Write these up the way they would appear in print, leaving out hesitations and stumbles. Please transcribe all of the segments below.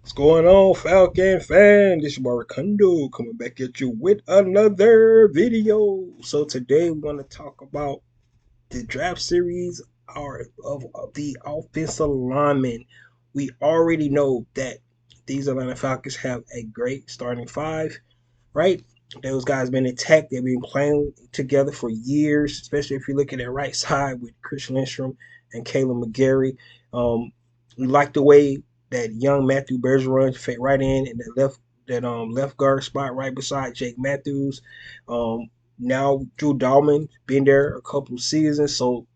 What's going on, Falcon fan? This is Maracundo coming back at you with another video. So today we're going to talk about the draft series of the offensive linemen. We already know that these Atlanta Falcons have a great starting five, right? Those guys been intact. They've been playing together for years, especially if you look at that right side with Chris Lindstrom and Caleb McGarry. We like the way that young Matthew Bergeron fit right in that left guard spot right beside Jake Matthews. Um, Now Drew Dalman been there a couple of seasons, so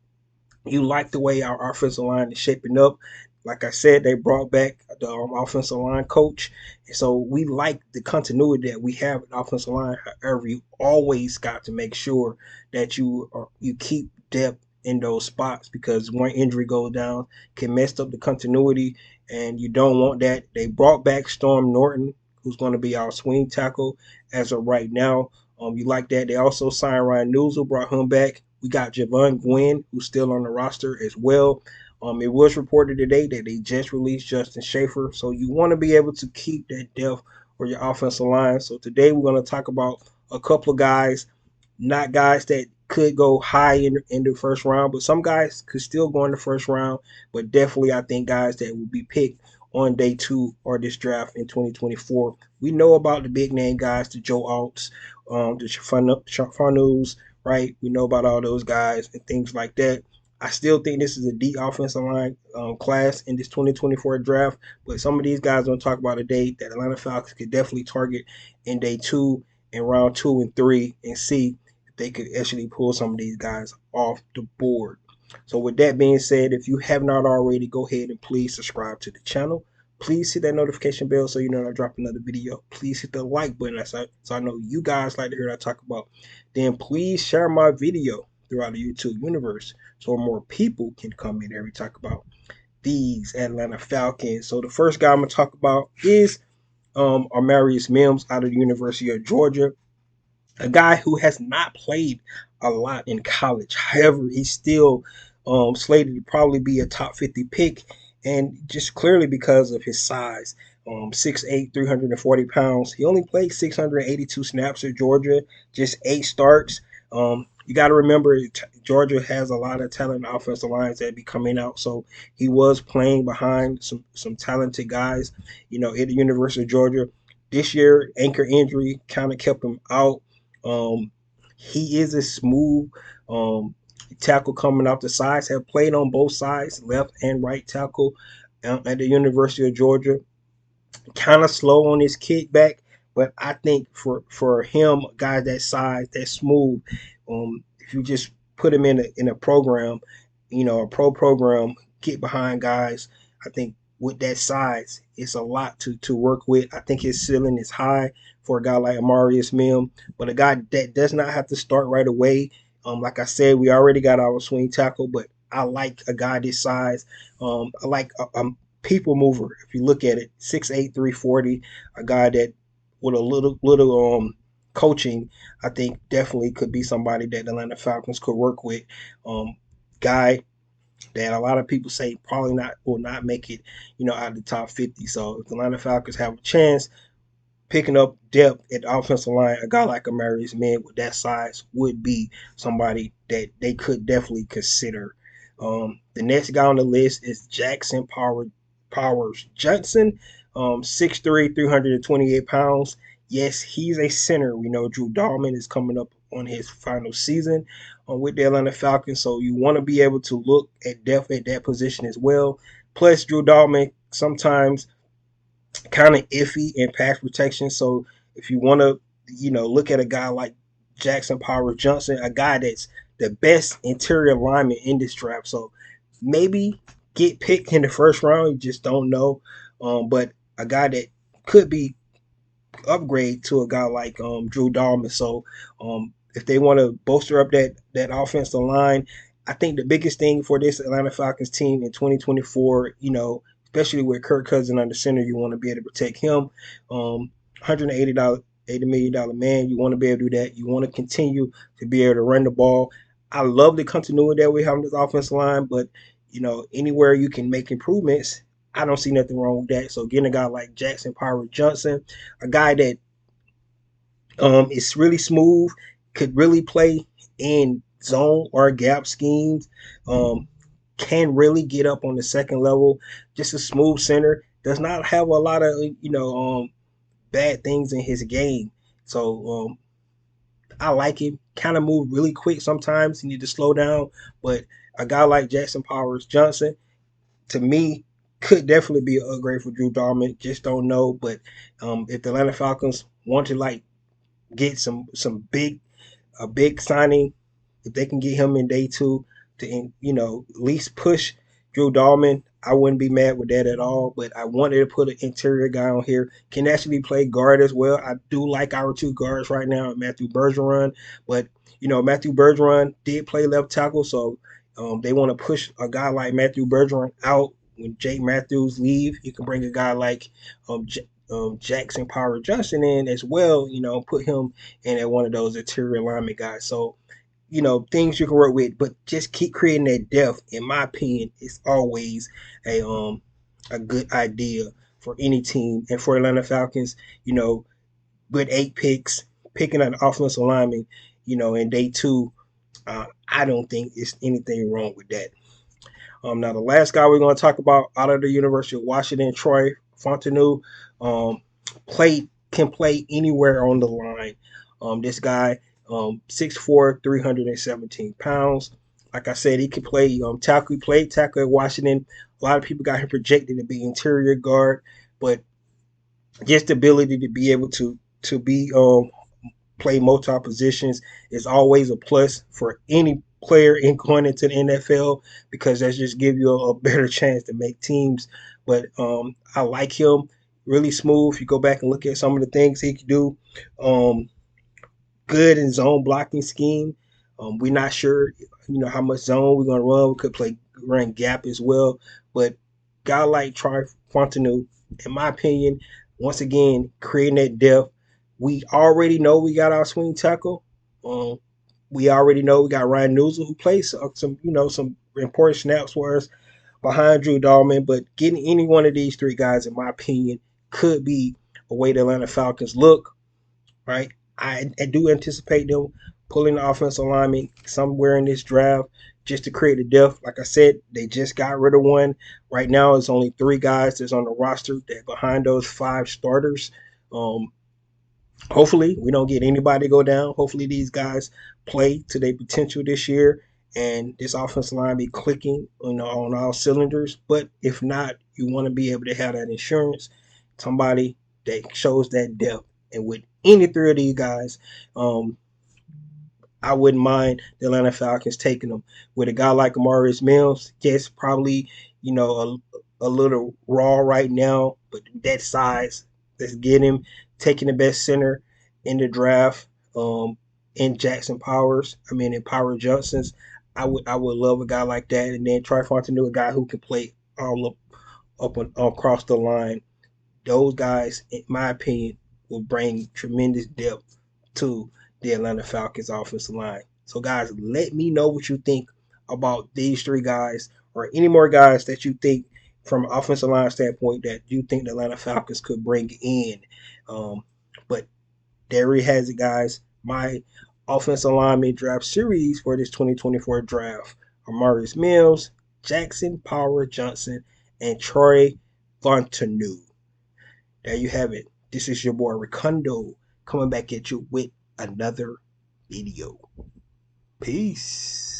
you like the way our offensive line is shaping up. Like I said, they brought back the offensive line coach. And so we like the continuity that we have in offensive line. However, you always got to make sure that you keep depth in those spots because one injury goes down can mess up the continuity, and you don't want that. They brought back Storm Norton, who's going to be our swing tackle as of right now. You like that? They also signed Ryan Newsel, brought him back. We got Javon Gwynn, who's still on the roster as well. It was reported today that they just released Justin Schaefer. So you want to be able to keep that depth for your offensive line. So today we're going to talk about a couple of guys, not guys that could go high in the first round, but some guys could still go in the first round. But definitely, I think guys that will be picked on day two or this draft in 2024. We know about the big name guys, the Joe Alts, the Chafanus, right? We know about all those guys and things like that. I still think this is a deep offensive line class in this 2024 draft, but some of these guys don't talk about today that Atlanta Falcons could definitely target in day two and round two and three and see if they could actually pull some of these guys off the board. So with that being said, if you have not already, go ahead and please subscribe to the channel. Please hit that notification bell so you know when I drop another video. Please hit the like button so I know you guys like to hear what I talk about. Then please share my video throughout the YouTube universe so more people can come in here and talk about these Atlanta Falcons. So the first guy I'm gonna talk about is Amarius Mims out of the University of Georgia, a guy who has not played a lot in college. However, he's still slated to probably be a top 50 pick, and just clearly because of his size. 6'8", 340 pounds. He only played 682 snaps at Georgia, just 8 starts. You got to remember, Georgia has a lot of talent offensive lines that be coming out, so he was playing behind some talented guys, at the University of Georgia. This year, ankle injury kind of kept him out. um, he is a smooth tackle coming off the sides. Have played on both sides, left and right tackle, at the University of Georgia. Kind of slow on his kickback, but I think for him, a guy that size, that smooth, if you just put him in a program, a pro program, get behind guys, I think with that size, it's a lot to work with. I think his ceiling is high for a guy like Amarius Mim, but a guy that does not have to start right away. Like I said, we already got our swing tackle, but I like a guy this size. I like people mover. If you look at it, 6'8", 340, a guy that with a little coaching, I think definitely could be somebody that the Atlanta Falcons could work with. Guy that a lot of people say probably not will not make it, out of the top 50. So if the Atlanta Falcons have a chance picking up depth at the offensive line, a guy like Amarius Man with that size would be somebody that they could definitely consider. The next guy on the list is Jackson Powers Johnson, 6'3", 328 pounds. Yes, he's a center. We know Drew Dalman is coming up on his final season with the Atlanta Falcons, so you want to be able to look at depth at that position as well. Plus, Drew Dalman sometimes kind of iffy in pass protection. So if you want to, look at a guy like Jackson Powers Johnson, a guy that's the best interior lineman in this draft. So maybe get picked in the first round. You just don't know. But a guy that could be upgrade to a guy like Drew Dalman. So if they want to bolster up that offensive line, I think the biggest thing for this Atlanta Falcons team in 2024, especially with Kirk Cousins under center, you want to be able to protect him. $180 million man, you want to be able to do that. You want to continue to be able to run the ball. I love the continuity that we have in this offensive line, but anywhere you can make improvements, I don't see nothing wrong with that. So getting a guy like Jackson Power Johnson, a guy that is really smooth, could really play in zone or gap schemes, um, can really get up on the second level. Just a smooth center. Does not have a lot of bad things in his game. So I like him. Kind of move really quick sometimes. He need to slow down. But a guy like Jackson Powers Johnson, to me, could definitely be a upgrade for Drew Darman. Just don't know. But if the Atlanta Falcons want to like get some big a big signing, if they can get him in day two to at least push Drew Dahlman, I wouldn't be mad with that at all. But I wanted to put an interior guy on here, can actually play guard as well. I do like our two guards right now, Matthew Bergeron, but Matthew Bergeron did play left tackle, so they want to push a guy like Matthew Bergeron out. When Jake Matthews leave, you can bring a guy like Jackson Power Johnson in as well. Put him in at one of those interior lineman guys. So things you can work with, but just keep creating that depth. In my opinion, is always a good idea for any team, and for Atlanta Falcons. With 8 picks, picking an offensive lineman, in day two, I don't think it's anything wrong with that. Now the last guy we're going to talk about out of the University of Washington, Troy Fontenot, can play anywhere on the line. This guy, 6'4", 317 pounds. Like I said, he can play tackle. He played tackle at Washington. A lot of people got him projected to be interior guard, but just the ability to be able to be play multiple positions is always a plus for any player in going into the NFL, because that's just give you a better chance to make teams. But I like him, really smooth. You go back and look at some of the things he can do. Good in zone blocking scheme. We're not sure, how much zone we're gonna run. We could run gap as well. But guy like Troy Fontenot, in my opinion, once again creating that depth. We already know we got our swing tackle. We already know we got Ryan Newsom, who plays some important snaps for us behind Drew Dahlman. But getting any one of these three guys, in my opinion, could be a way the Atlanta Falcons look. Right, I do anticipate them pulling the offensive lineman somewhere in this draft just to create a depth. Like I said, they just got rid of one. Right now, it's only 3 guys that's on the roster that behind those 5 starters. Hopefully, we don't get anybody go down. Hopefully, these guys play to their potential this year, and this offensive line be clicking, on all cylinders. But if not, you want to be able to have that insurance, somebody that shows that depth. And with any 3 of these guys, I wouldn't mind the Atlanta Falcons taking them. With a guy like Amarius Mills, yes, probably a little raw right now, but that size, let's get him. Taking the best center in the draft, in Jackson Powers. In Power Johnson's. I would love a guy like that, and then Troy Fontenot, a guy who can play all up and across the line. Those guys, in my opinion, will bring tremendous depth to the Atlanta Falcons offensive line. So, guys, let me know what you think about these 3 guys, or any more guys that you think, from an offensive line standpoint, that you think the Atlanta Falcons could bring in. But there he has it, guys. My offensive lineman draft series for this 2024 draft: Amarius Mills, Jackson Power Johnson, and Troy Fontenot. There you have it. This is your boy Ricundo coming back at you with another video. Peace.